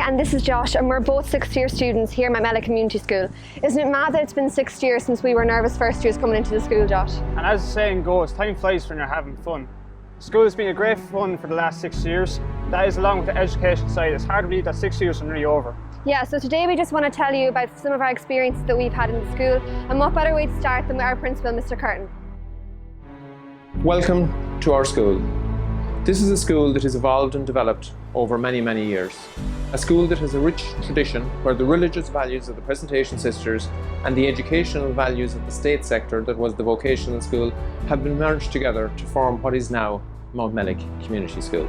and this is Josh, and we're both sixth-year students here at Mount Community School. Isn't it mad that it's been 6 years since we were nervous first years coming into the school, Josh? And as the saying goes, time flies when you're having fun. School has been a great fun for the last 6 years. That is, along with the education side, it's hard to believe that 6 years are nearly over. Yeah, so today we just want to tell you about some of our experiences that we've had in the school, and what better way to start than with our principal, Mr. Curtin. Welcome to our school. This is a school that has evolved and developed over many, many years. A school that has a rich tradition where the religious values of the Presentation Sisters and the educational values of the state sector that was the vocational school have been merged together to form what is now Mount Community School.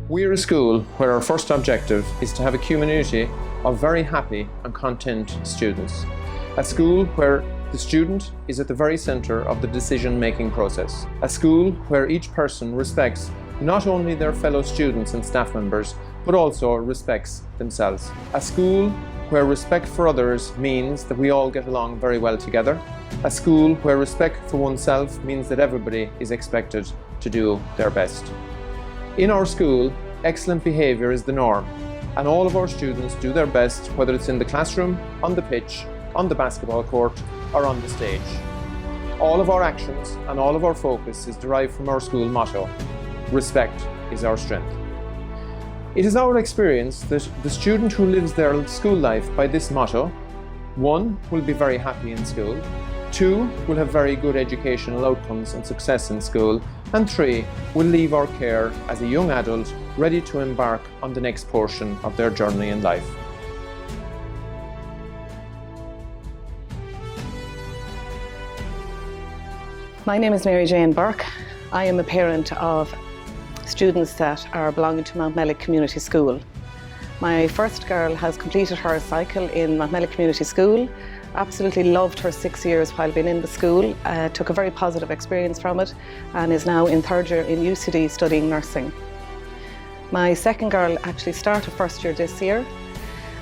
We are a school where our first objective is to have a community of very happy and content students. A school where the student is at the very centre of the decision-making process. A school where each person respects not only their fellow students and staff members, but also respects themselves. A school where respect for others means that we all get along very well together. A school where respect for oneself means that everybody is expected to do their best. In our school, excellent behaviour is the norm, and all of our students do their best, whether it's in the classroom, on the pitch, on the basketball court, or on the stage. All of our actions and all of our focus is derived from our school motto: respect is our strength. It is our experience that the student who lives their school life by this motto, 1, will be very happy in school, 2, will have very good educational outcomes and success in school, and 3, will leave our care as a young adult ready to embark on the next portion of their journey in life. My name is Mary Jane Burke. I am a parent of students that are belonging to Mount Community School. My first girl has completed her cycle in Mount Community School, absolutely loved her 6 years while being in the school, took a very positive experience from it, and is now in third year in UCD studying nursing. My second girl actually started first year this year,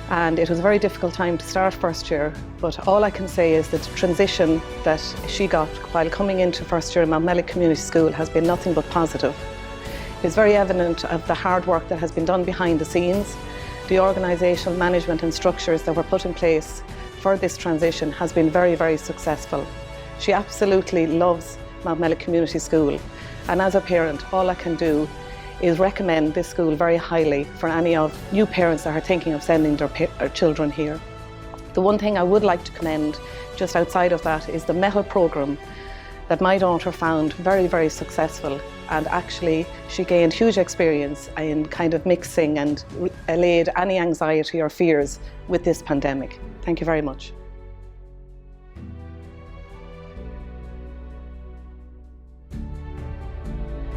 and it was a very difficult time to start first year, but all I can say is that the transition that she got while coming into first year in Mount Community School has been nothing but positive. It's very evident of the hard work that has been done behind the scenes. The organisational management and structures that were put in place for this transition has been very, very successful. She absolutely loves Mount Community School, and as a parent, all I can do is recommend this school very highly for any of new parents that are thinking of sending their children here. The one thing I would like to commend just outside of that is the METAL programme that my daughter found very, very successful, and actually she gained huge experience in kind of mixing and allayed any anxiety or fears with this pandemic. Thank you very much.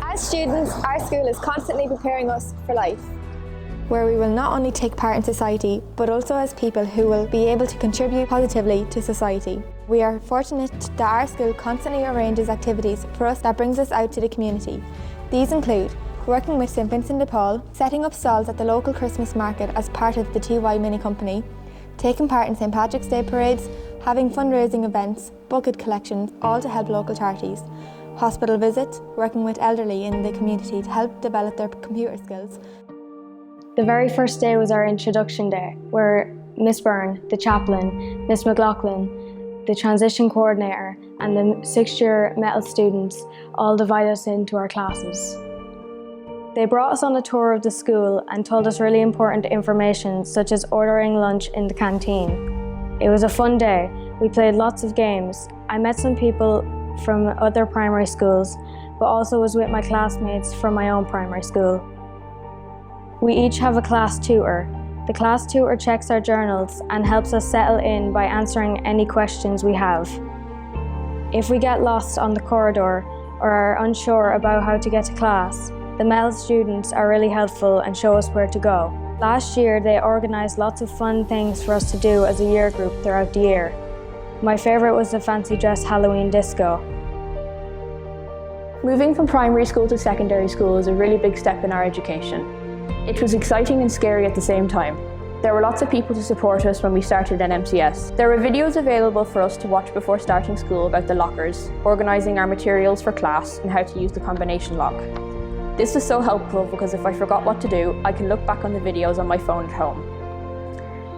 As students, our school is constantly preparing us for life, where we will not only take part in society, but also as people who will be able to contribute positively to society. We are fortunate that our school constantly arranges activities for us that brings us out to the community. These include working with St Vincent de Paul, setting up stalls at the local Christmas market as part of the TY Mini Company, taking part in St Patrick's Day parades, having fundraising events, bucket collections, all to help local charities, hospital visits, working with elderly in the community to help develop their computer skills. The very first day was our introduction day, where Miss Byrne, the chaplain, Miss McLaughlin, the transition coordinator, and the 6th year METAL students all divided us into our classes. They brought us on a tour of the school and told us really important information, such as ordering lunch in the canteen. It was a fun day. We played lots of games. I met some people from other primary schools, but also was with my classmates from my own primary school. We each have a class tutor. The class tutor checks our journals and helps us settle in by answering any questions we have. If we get lost on the corridor or are unsure about how to get to class, the METAL students are really helpful and show us where to go. Last year, they organised lots of fun things for us to do as a year group throughout the year. My favourite was the fancy dress Halloween disco. Moving from primary school to secondary school is a really big step in our education. It was exciting and scary at the same time. There were lots of people to support us when we started at MCS. There were videos available for us to watch before starting school about the lockers, organising our materials for class and how to use the combination lock. This was so helpful because if I forgot what to do, I can look back on the videos on my phone at home.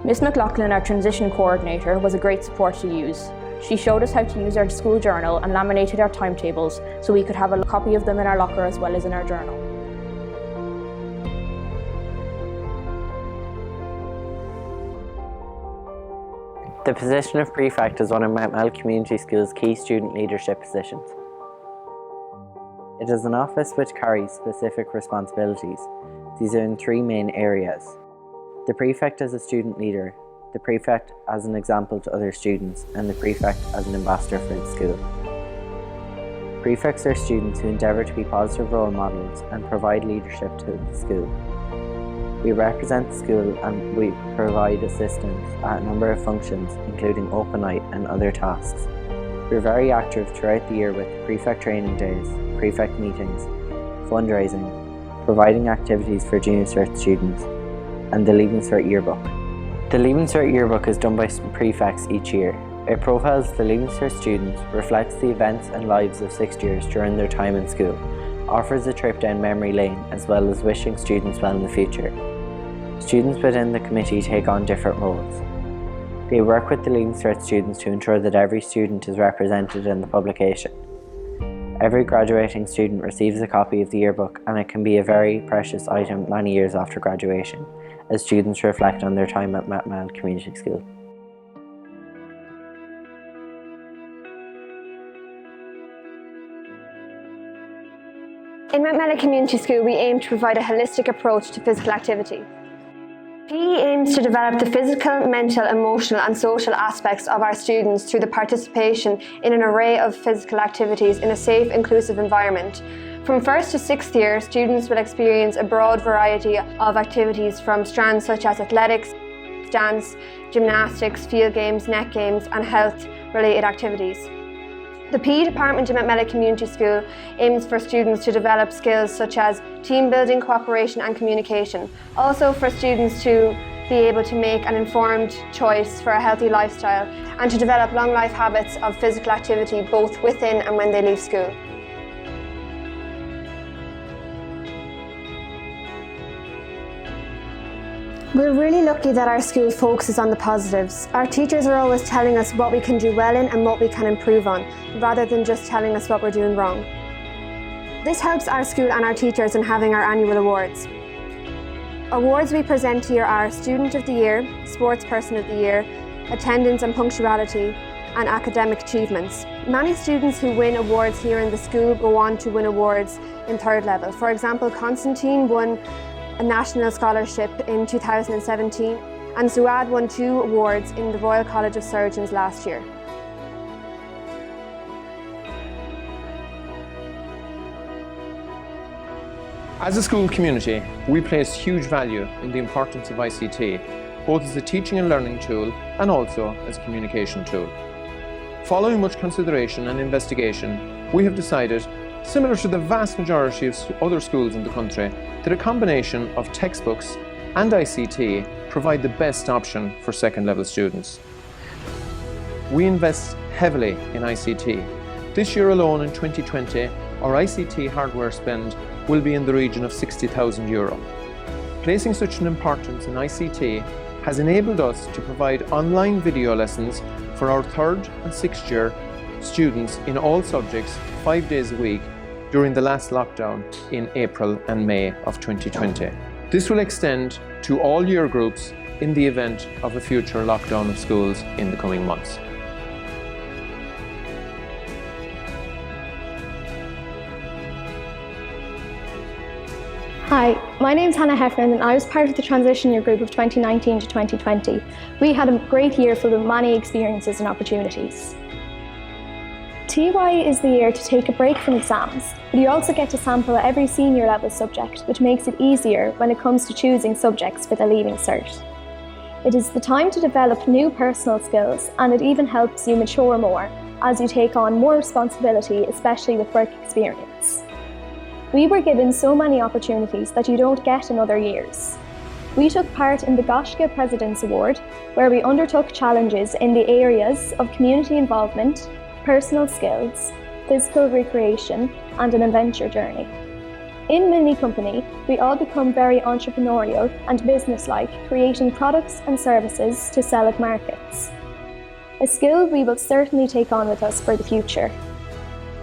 Miss McLaughlin, our transition coordinator, was a great support to use. She showed us how to use our school journal and laminated our timetables so we could have a copy of them in our locker as well as in our journal. The position of prefect is one of Mountmellick Community School's key student leadership positions. It is an office which carries specific responsibilities. These are in three main areas. The prefect as a student leader, the prefect as an example to other students, and the prefect as an ambassador for the school. Prefects are students who endeavour to be positive role models and provide leadership to the school. We represent the school and we provide assistance at a number of functions, including open night and other tasks. We are very active throughout the year with prefect training days, prefect meetings, fundraising, providing activities for junior cert students, and the Leaving Cert yearbook. The Leaving Cert yearbook is done by prefects each year. It profiles the Leaving Cert students, reflects the events and lives of sixth years during their time in school, offers a trip down memory lane as well as wishing students well in the future. Students within the committee take on different roles. They work with the Leaving Cert students to ensure that every student is represented in the publication. Every graduating student receives a copy of the yearbook, and it can be a very precious item many years after graduation, as students reflect on their time at Mountmellick Community School. In Mountmellick Community School, we aim to provide a holistic approach to physical activity. PE aims to develop the physical, mental, emotional and social aspects of our students through the participation in an array of physical activities in a safe, inclusive environment. From 1st to 6th year, students will experience a broad variety of activities from strands such as athletics, dance, gymnastics, field games, net games and health-related activities. The PE department in Mountmellick Community School aims for students to develop skills such as team building, cooperation and communication. Also for students to be able to make an informed choice for a healthy lifestyle and to develop long life habits of physical activity both within and when they leave school. We're really lucky that our school focuses on the positives. Our teachers are always telling us what we can do well in and what we can improve on, rather than just telling us what we're doing wrong. This helps our school and our teachers in having our annual awards. Awards we present here are Student of the Year, Sports Person of the Year, Attendance and Punctuality, and Academic Achievements. Many students who win awards here in the school go on to win awards in third level. For example, Constantine won a national scholarship in 2017 and Suad won 2 awards in the Royal College of Surgeons last year. As a school community, we place huge value in the importance of ICT, both as a teaching and learning tool and also as a communication tool. Following much consideration and investigation, we have decided, similar to the vast majority of other schools in the country, that a combination of textbooks and ICT provide the best option for second level students. We invest heavily in ICT. This year alone in 2020, our ICT hardware spend will be in the region of €60,000. Placing such an importance in ICT has enabled us to provide online video lessons for our 3rd and 6th year students in all subjects 5 days a week during the last lockdown in April and May of 2020. This will extend to all year groups in the event of a future lockdown of schools in the coming months. Hi, my name's Hannah Heffernan and I was part of the transition year group of 2019 to 2020. We had a great year full of many experiences and opportunities. TY is the year to take a break from exams, but you also get to sample every senior level subject, which makes it easier when it comes to choosing subjects for the Leaving Cert. It is the time to develop new personal skills, and it even helps you mature more as you take on more responsibility, especially with work experience. We were given so many opportunities that you don't get in other years. We took part in the Goshka President's Award, where we undertook challenges in the areas of community involvement, personal skills, physical recreation and an adventure journey. In Mini Company, we all become very entrepreneurial and businesslike, creating products and services to sell at markets. A skill we will certainly take on with us for the future.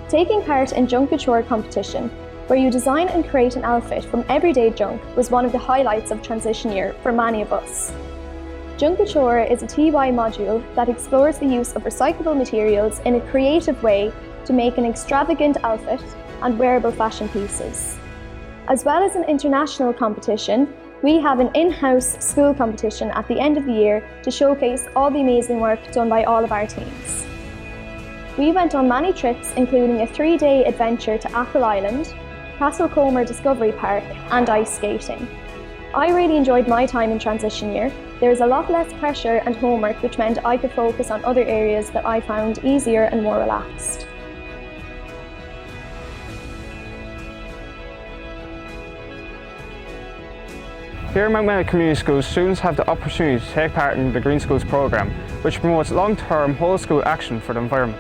Taking part in Junk Couture competition, where you design and create an outfit from everyday junk, was one of the highlights of transition year for many of us. Junk Couture is a TY module that explores the use of recyclable materials in a creative way to make an extravagant outfit and wearable fashion pieces. As well as an international competition, we have an in-house school competition at the end of the year to showcase all the amazing work done by all of our teams. We went on many trips, including a 3-day adventure to Achill Island, Castlecomer Discovery Park and ice skating. I really enjoyed my time in transition year. There was a lot less pressure and homework, which meant I could focus on other areas that I found easier and more relaxed. Here at Mount Mellick Community School, students have the opportunity to take part in the Green Schools programme, which promotes long-term whole-school action for the environment.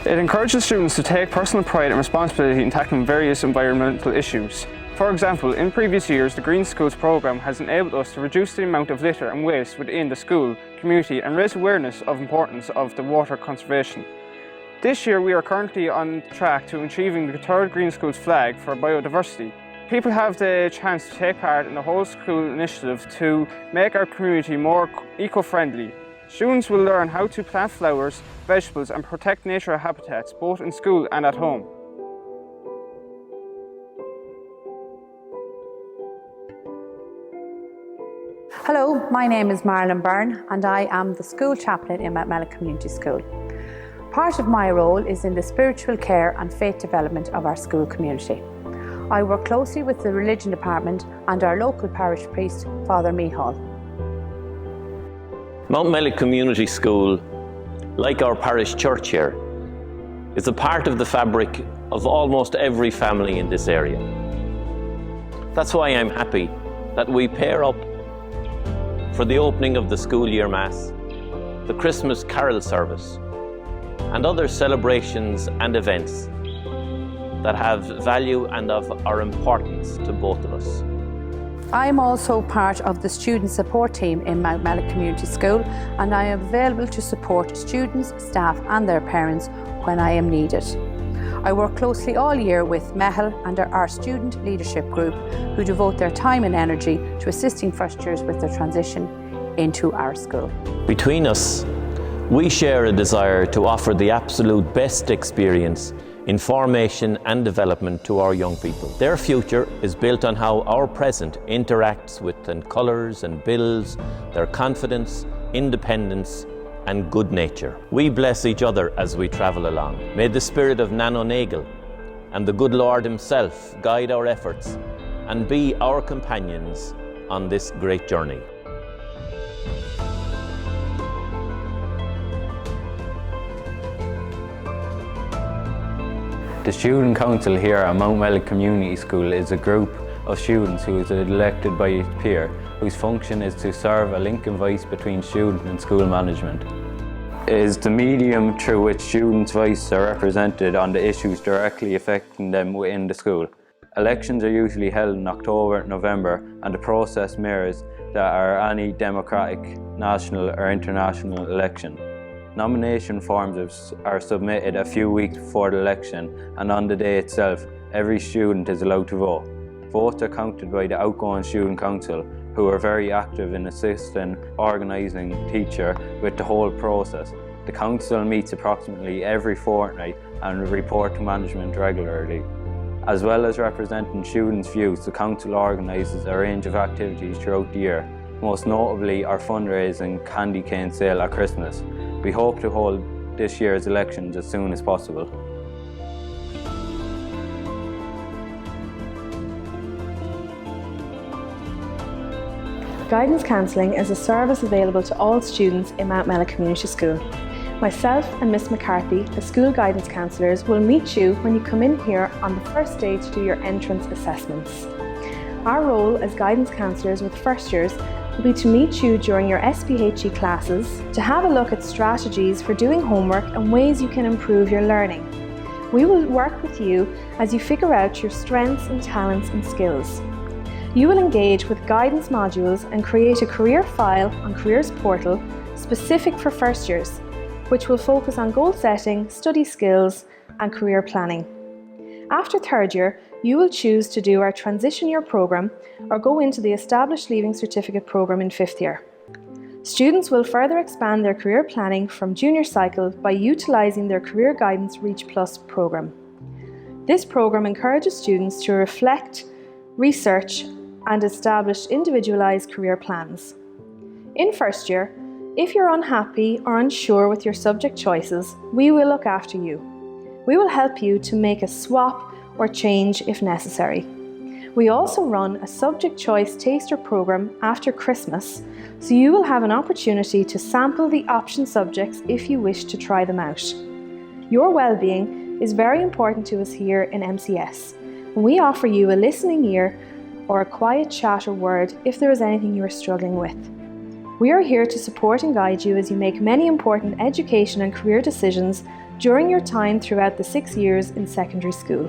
It encourages students to take personal pride and responsibility in tackling various environmental issues. For example, in previous years, the Green Schools programme has enabled us to reduce the amount of litter and waste within the school community and raise awareness of the importance of the water conservation. This year, we are currently on track to achieving the 3rd Green Schools flag for biodiversity. People have the chance to take part in the whole school initiative to make our community more eco-friendly. Students will learn how to plant flowers, vegetables and protect nature habitats both in school and at home. Hello, my name is Marilyn Byrne and I am the school chaplain in Mount Mellick Community School. Part of my role is in the spiritual care and faith development of our school community. I work closely with the religion department and our local parish priest, Father Mihal. Mount Mellick Community School, like our parish church here, is a part of the fabric of almost every family in this area. That's why I'm happy that we pair up for the opening of the school year mass, the Christmas carol service, and other celebrations and events that have value and of our importance to both of us. I'm also part of the student support team in Mount Mellick Community School and I am available to support students, staff and their parents when I am needed. I work closely all year with Mehal and our student leadership group who devote their time and energy to assisting first years with their transition into our school. Between us, we share a desire to offer the absolute best experience in formation and development to our young people. Their future is built on how our present interacts with and colours and builds their confidence, independence and good nature. We bless each other as we travel along. May the spirit of Nan O'Neill and the good Lord himself guide our efforts and be our companions on this great journey. The Student Council here at Mount Mellick Community School is a group of students who is elected by its peer, whose function is to serve a link and voice between student and school management. It is the medium through which students' voices are represented on the issues directly affecting them within the school. Elections are usually held in October, November, and the process mirrors that are any democratic, national or international election. Nomination forms are submitted a few weeks before the election, and on the day itself, every student is allowed to vote. Votes are counted by the outgoing Student Council, who are very active in assisting organising teacher with the whole process. The council meets approximately every fortnight and report to management regularly. As well as representing students' views, the council organises a range of activities throughout the year, most notably our fundraising candy cane sale at Christmas. We hope to hold this year's elections as soon as possible. Guidance counselling is a service available to all students in Mount Mellick Community School. Myself and Miss McCarthy, the school guidance counsellors, will meet you when you come in here on the first day to do your entrance assessments. Our role as guidance counsellors with first years will be to meet you during your SPHE classes to have a look at strategies for doing homework and ways you can improve your learning. We will work with you as you figure out your strengths and talents and skills. You will engage with guidance modules and create a career file on Careers Portal specific for first years, which will focus on goal setting, study skills and career planning. After third year, you will choose to do our transition year programme or go into the established Leaving Certificate programme in fifth year. Students will further expand their career planning from junior cycle by utilising their Career Guidance Reach Plus programme. This programme encourages students to reflect, research and establish individualised career plans. In first year, if you're unhappy or unsure with your subject choices, we will look after you. We will help you to make a swap or change if necessary. We also run a subject choice taster programme after Christmas, so you will have an opportunity to sample the option subjects if you wish to try them out. Your well-being is very important to us here in MCS, and we offer you a listening ear or a quiet chat or word if there is anything you are struggling with. We are here to support and guide you as you make many important education and career decisions during your time throughout the 6 years in secondary school.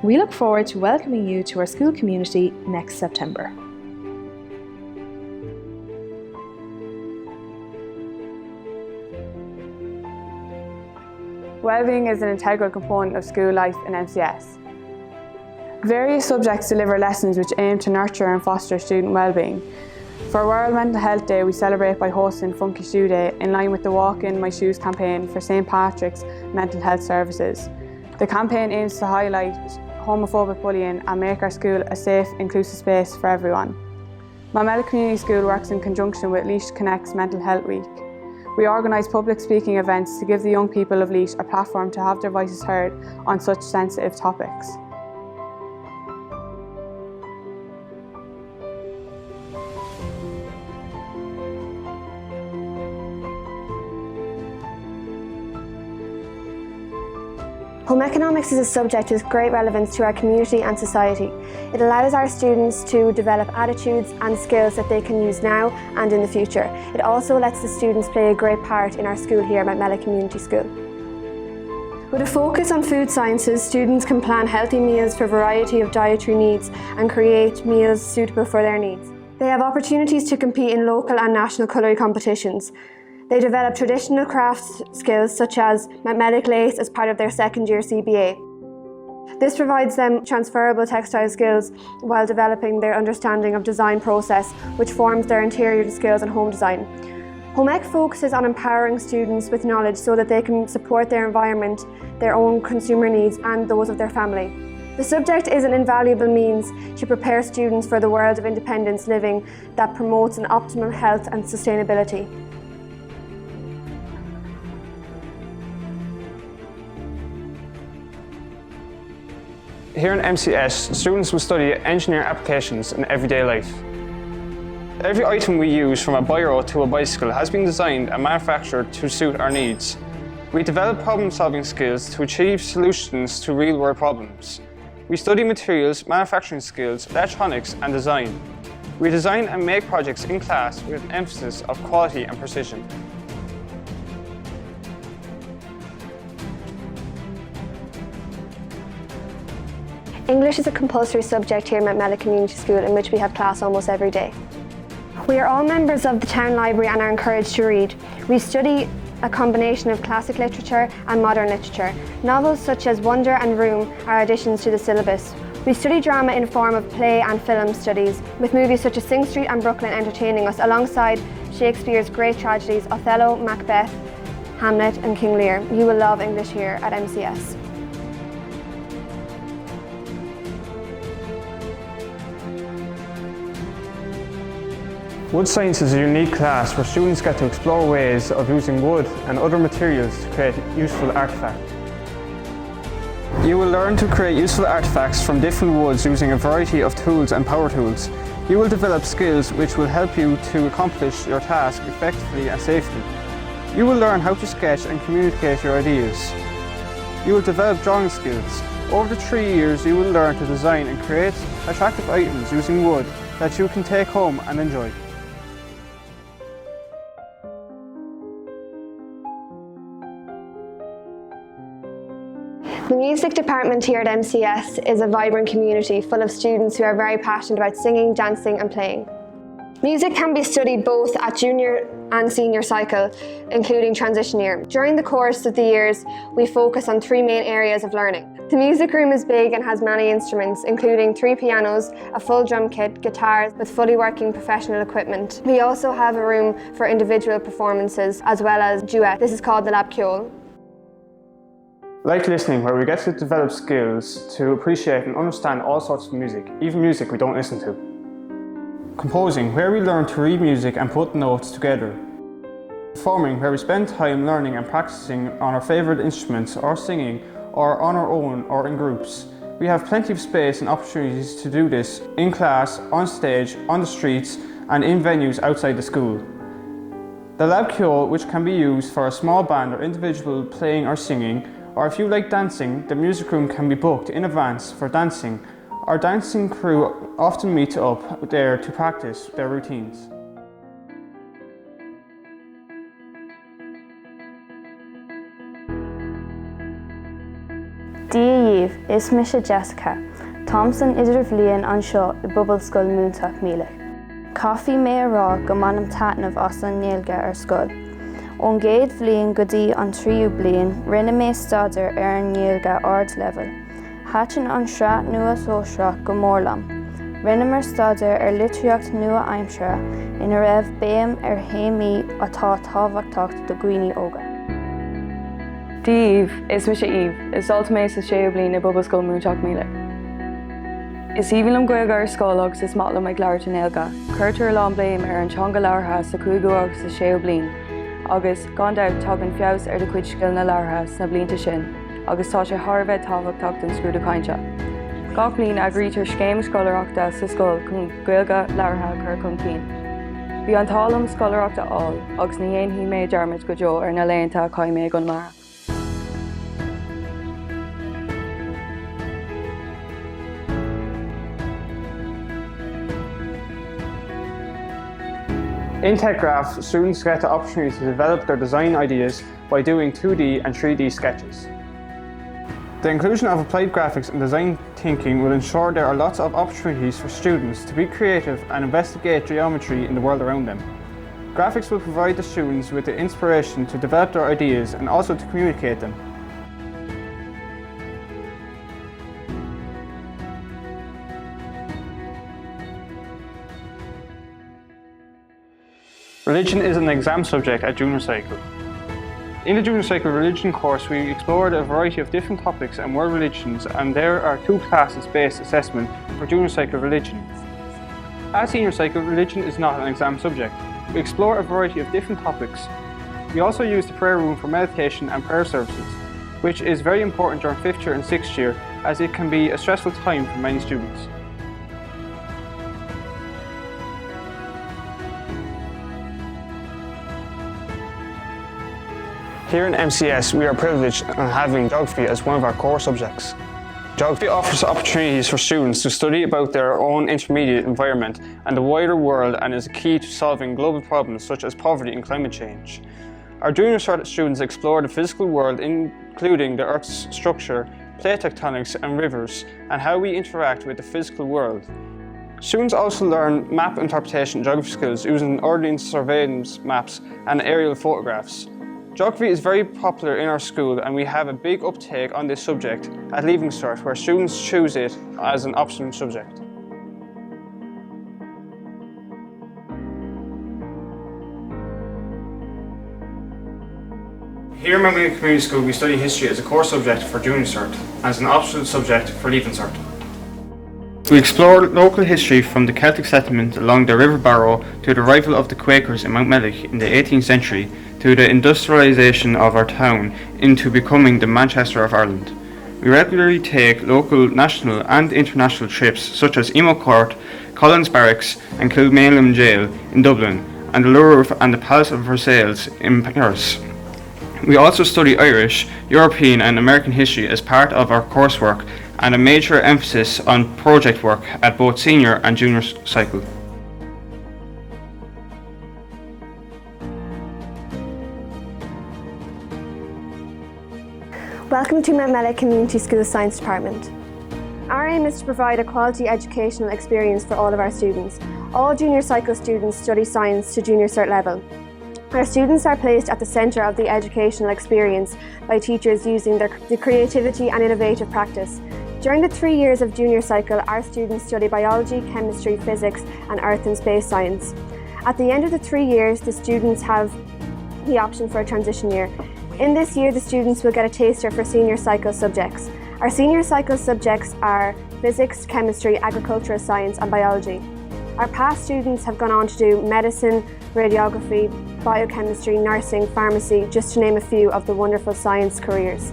We look forward to welcoming you to our school community next September. Wellbeing is an integral component of school life in MCS. Various subjects deliver lessons which aim to nurture and foster student wellbeing. For World Mental Health Day, we celebrate by hosting Funky Shoe Day in line with the Walk In My Shoes campaign for St Patrick's Mental Health Services. The campaign aims to highlight homophobic bullying and make our school a safe, inclusive space for everyone. Mount Community School works in conjunction with Laois Connects Mental Health Week. We organise public speaking events to give the young people of Laois a platform to have their voices heard on such sensitive topics. Home economics is a subject with great relevance to our community and society. It allows our students to develop attitudes and skills that they can use now and in the future. It also lets the students play a great part in our school here at Mount Community School. With a focus on food sciences, students can plan healthy meals for a variety of dietary needs and create meals suitable for their needs. They have opportunities to compete in local and national cutlery competitions. They develop traditional crafts skills such as magnetic lace as part of their second year CBA. This provides them transferable textile skills while developing their understanding of design process, which forms their interior skills and home design. Home ec focuses on empowering students with knowledge so that they can support their environment, their own consumer needs and those of their family. The subject is an invaluable means to prepare students for the world of independence living that promotes an optimum health and sustainability. Here in MCS, students will study engineering applications in everyday life. Every item we use, from a biro to a bicycle, has been designed and manufactured to suit our needs. We develop problem-solving skills to achieve solutions to real-world problems. We study materials, manufacturing skills, electronics and design. We design and make projects in class with an emphasis of quality and precision. English is a compulsory subject here at Mount Community School in which we have class almost every day. We are all members of the town library and are encouraged to read. We study a combination of classic literature and modern literature. Novels such as Wonder and Room are additions to the syllabus. We study drama in form of play and film studies, with movies such as Sing Street and Brooklyn entertaining us alongside Shakespeare's great tragedies Othello, Macbeth, Hamlet and King Lear. You will love English here at MCS. Wood Science is a unique class where students get to explore ways of using wood and other materials to create useful artefacts. You will learn to create useful artefacts from different woods using a variety of tools and power tools. You will develop skills which will help you to accomplish your task effectively and safely. You will learn how to sketch and communicate your ideas. You will develop drawing skills. Over the 3 years, you will learn to design and create attractive items using wood that you can take home and enjoy. The music department here at MCS is a vibrant community full of students who are very passionate about singing, dancing and playing. Music can be studied both at junior and senior cycle, including transition year. During the course of the years, we focus on 3 main areas of learning. The music room is big and has many instruments, including 3 pianos, a full drum kit, guitars with fully working professional equipment. We also have a room for individual performances as well as duet. This is called the Lab Ciol. Like listening, where we get to develop skills to appreciate and understand all sorts of music, even music we don't listen to. Composing, where we learn to read music and put notes together. Performing, where we spend time learning and practicing on our favourite instruments or singing, or on our own or in groups. We have plenty of space and opportunities to do this in class, on stage, on the streets and in venues outside the school. The Lab Ciol, which can be used for a small band or individual playing or singing, or if you like dancing, the music room can be booked in advance for dancing. Our dancing crew often meet up there to practice their routines. Díomh, is me sé Jessica. Thompson idir bhliain anseo I Bubble Scoil Múntaach míle. Caithfí mé rá go manam taitneamh as an néilge ar scoil. Ón gcéad bhliain go dtí an 3 bliain, rinne mé staidir ar an néilge ard level. Háitin an sreat nua sóisreach go mórlam. Rinne mar staidir ar litríocht nua aimsire ina raibh béim ar héimí atá tábhachtach do Guine óga. Díomh, is me sé Eve, is sollt mé sa sé bliain I Bubble Scoil Múntaach míle. Is íbhílam goig ar scoil agus is matlam ag leabhar an éilge. Cuirtear lán bléim ar an teanga leabhartha sa 5 agus sa 6 bliain. Agus gan dabh tugann feabhas ar do cuid sciil na leabhartha sna blianta sin, agus tá sé tharbheith tábhachtach den scrúd cainte. Gach bliain agrítear scéim scoileachta sa scoil chun gaeilge leabhartha chur chun cín. Bhí an tálam scoileachta all, agus na dhéanaí mé dearmid go deo ar na léonta caiimé gon mara. In TechGraph, students get the opportunity to develop their design ideas by doing 2D and 3D sketches. The inclusion of applied graphics and design thinking will ensure there are lots of opportunities for students to be creative and investigate geometry in the world around them. Graphics will provide the students with the inspiration to develop their ideas and also to communicate them. Religion is an exam subject at Junior Cycle. In the Junior Cycle religion course, we explored a variety of different topics and world religions, and there are 2 classes-based assessment for Junior Cycle religion. At Senior Cycle, religion is not an exam subject. We explore a variety of different topics. We also use the prayer room for meditation and prayer services, which is very important during 5th year and 6th year, as it can be a stressful time for many students. Here in MCS, we are privileged in having geography as one of our core subjects. Geography offers opportunities for students to study about their own intermediate environment and the wider world, and is a key to solving global problems such as poverty and climate change. Our junior students explore the physical world, including the Earth's structure, plate tectonics and rivers, and how we interact with the physical world. Students also learn map interpretation and geography skills using ordnance surveillance maps and aerial photographs. Geography is very popular in our school, and we have a big uptake on this subject at Leaving Cert, where students choose it as an optional subject. Here at Mount William Community School, we study history as a core subject for Junior Cert, and as an optional subject for Leaving Cert. We explore local history from the Celtic settlement along the River Barrow to the arrival of the Quakers in Mount Mellick in the 18th century, to the industrialisation of our town into becoming the Manchester of Ireland. We regularly take local, national and international trips such as Emo Court, Collins Barracks and Kilmainham Jail in Dublin, and the Louvre and the Palace of Versailles in Paris. We also study Irish, European and American history as part of our coursework, and a major emphasis on project work at both senior and junior cycle. Welcome to Mount Mellick Community School Science Department. Our aim is to provide a quality educational experience for all of our students. All junior cycle students study science to junior cert level. Our students are placed at the centre of the educational experience by teachers using the creativity and innovative practice. During the 3 years of junior cycle, our students study biology, chemistry, physics and earth and space science. At the end of the 3 years, the students have the option for a transition year. In this year, the students will get a taster for senior cycle subjects. Our senior cycle subjects are physics, chemistry, agricultural science and biology. Our past students have gone on to do medicine, radiography, biochemistry, nursing, pharmacy, just to name a few of the wonderful science careers.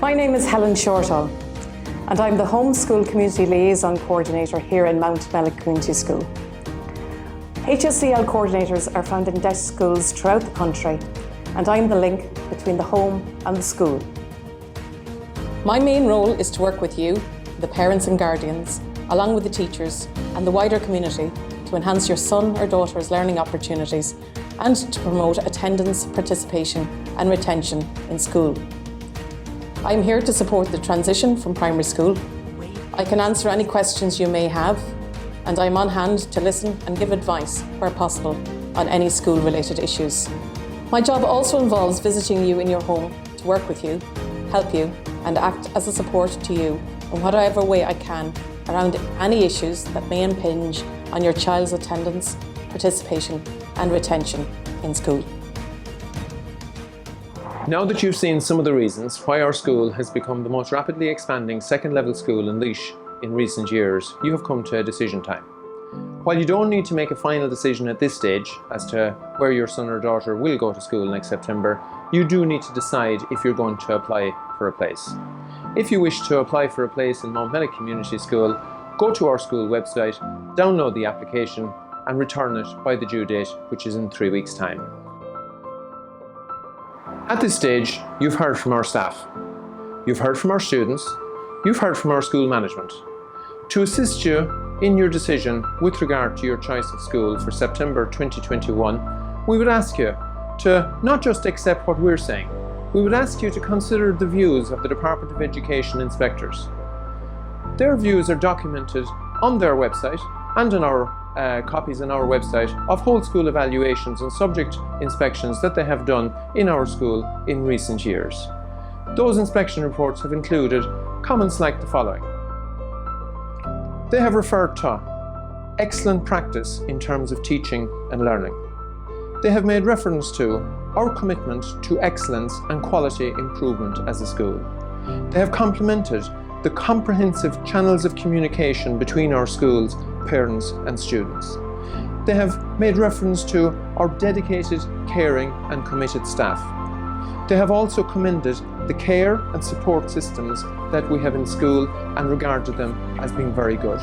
My name is Helen Shortall, and I'm the Homeschool Community Liaison Coordinator here in Mount Mellick Community School. HSCL coordinators are found in deaf schools throughout the country, and I'm the link between the home and the school. My main role is to work with you, the parents and guardians, along with the teachers and the wider community to enhance your son or daughter's learning opportunities and to promote attendance, participation and retention in school. I am here to support the transition from primary school. I can answer any questions you may have, and I am on hand to listen and give advice where possible on any school-related issues. My job also involves visiting you in your home to work with you, help you, and act as a support to you in whatever way I can around any issues that may impinge on your child's attendance, participation, and retention in school. Now that you've seen some of the reasons why our school has become the most rapidly expanding second-level school in Laois in recent years, you have come to a decision time. While you don't need to make a final decision at this stage as to where your son or daughter will go to school next September, you do need to decide if you're going to apply for a place. If you wish to apply for a place in Mount Mellick Community School, go to our school website, download the application and return it by the due date, which is in 3 weeks' time. At this stage, you've heard from our staff, you've heard from our students, you've heard from our school management. To assist you in your decision with regard to your choice of school for September 2021, we would ask you to not just accept what we're saying, we would ask you to consider the views of the Department of Education inspectors. Their views are documented on their website and in our copies on our website of whole school evaluations and subject inspections that they have done in our school in recent years. Those inspection reports have included comments like the following. They have referred to excellent practice in terms of teaching and learning. They have made reference to our commitment to excellence and quality improvement as a school. They have complimented the comprehensive channels of communication between our schools, parents and students. They have made reference to our dedicated, caring and committed staff. They have also commended the care and support systems that we have in school and regarded them as being very good.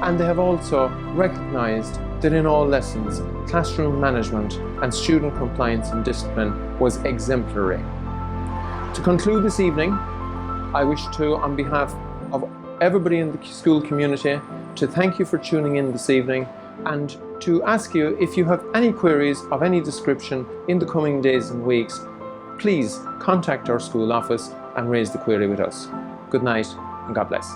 And they have also recognised that in all lessons, classroom management and student compliance and discipline was exemplary. To conclude this evening, I wish to, on behalf of everybody in the school community, to thank you for tuning in this evening and to ask you if you have any queries of any description in the coming days and weeks, please contact our school office and raise the query with us. Good night and God bless.